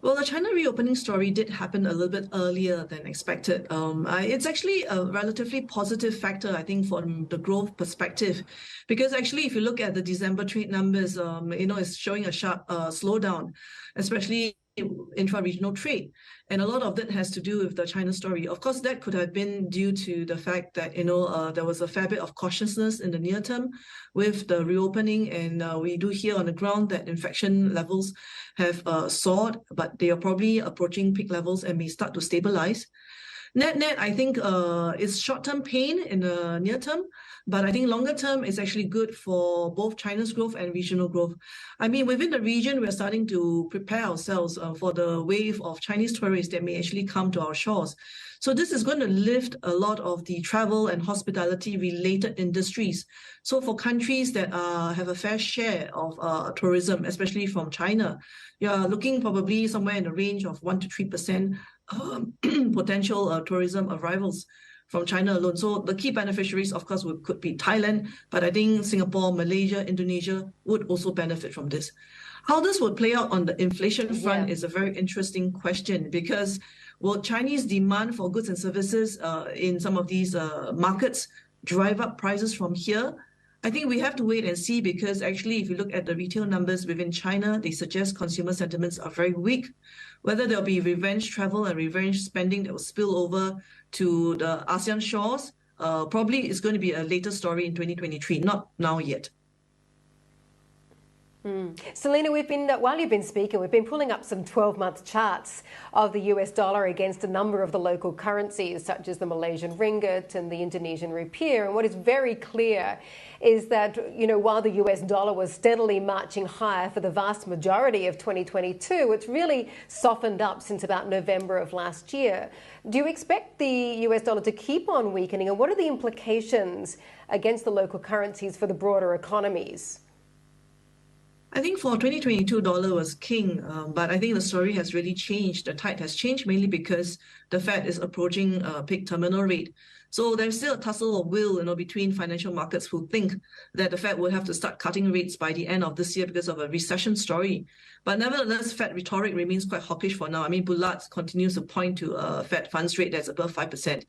Well, the China reopening story did happen a little bit earlier than expected. It's actually a relatively positive factor, I think, from the growth perspective, because actually, if you look at the December trade numbers, it's showing a sharp slowdown, especially intra-regional trade. And a lot of that has to do with the China story. Of course, that could have been due to the fact that, there was a fair bit of cautiousness in the near term with the reopening. And we do hear on the ground that infection levels have soared, but they are probably approaching peak levels and may start to stabilize. Net, I think it's short-term pain in the near term, but I think longer term is actually good for both China's growth and regional growth. I mean, within the region, we're starting to prepare ourselves for the wave of Chinese tourists that may actually come to our shores. So this is going to lift a lot of the travel and hospitality-related industries. So for countries that have a fair share of tourism, especially from China, you're looking probably somewhere in the range of 1 to 3% potential tourism arrivals from China alone. So the key beneficiaries, of course, could be Thailand, but I think Singapore, Malaysia, Indonesia would also benefit from this. How this would play out on the inflation front is a very interesting question, because will Chinese demand for goods and services in some of these markets drive up prices from here? I think we have to wait and see, because actually, if you look at the retail numbers within China, they suggest consumer sentiments are very weak. Whether there'll be revenge travel and revenge spending that will spill over to the ASEAN shores, probably is going to be a later story in 2023, not now yet. Selena, while you've been speaking, we've been pulling up some 12-month charts of the US dollar against a number of the local currencies, such as the Malaysian ringgit and the Indonesian rupiah. And what is very clear is that, while the US dollar was steadily marching higher for the vast majority of 2022, it's really softened up since about November of last year. Do you expect the US dollar to keep on weakening? And what are the implications against the local currencies for the broader economies? I think for 2022, dollar was king, but I think the story has really changed. The tide has changed mainly because the Fed is approaching peak terminal rate. So there's still a tussle of will, between financial markets who think that the Fed will have to start cutting rates by the end of this year because of a recession story. But nevertheless, Fed rhetoric remains quite hawkish for now. I mean, Bullard continues to point to a Fed funds rate that's above 5%.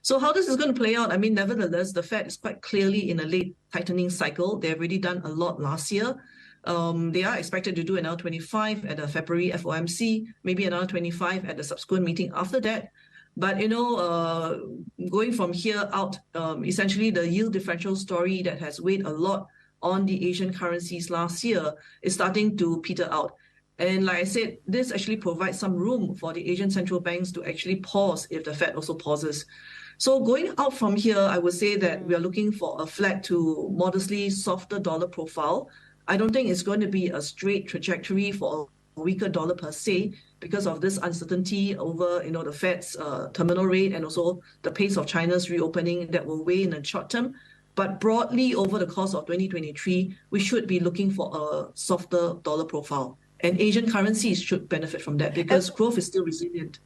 So how this is going to play out, I mean, nevertheless, the Fed is quite clearly in a late tightening cycle. They've already done a lot last year. They are expected to do another 25 at the February FOMC, maybe another 25 at the subsequent meeting after that. But, going from here out, essentially the yield differential story that has weighed a lot on the Asian currencies last year is starting to peter out. And like I said, this actually provides some room for the Asian central banks to actually pause if the Fed also pauses. So going out from here, I would say that we are looking for a flat to modestly softer dollar profile. I don't think it's going to be a straight trajectory for a weaker dollar per se, because of this uncertainty over, the Fed's terminal rate and also the pace of China's reopening that will weigh in the short term. But broadly, over the course of 2023, we should be looking for a softer dollar profile. And Asian currencies should benefit from that because growth is still resilient.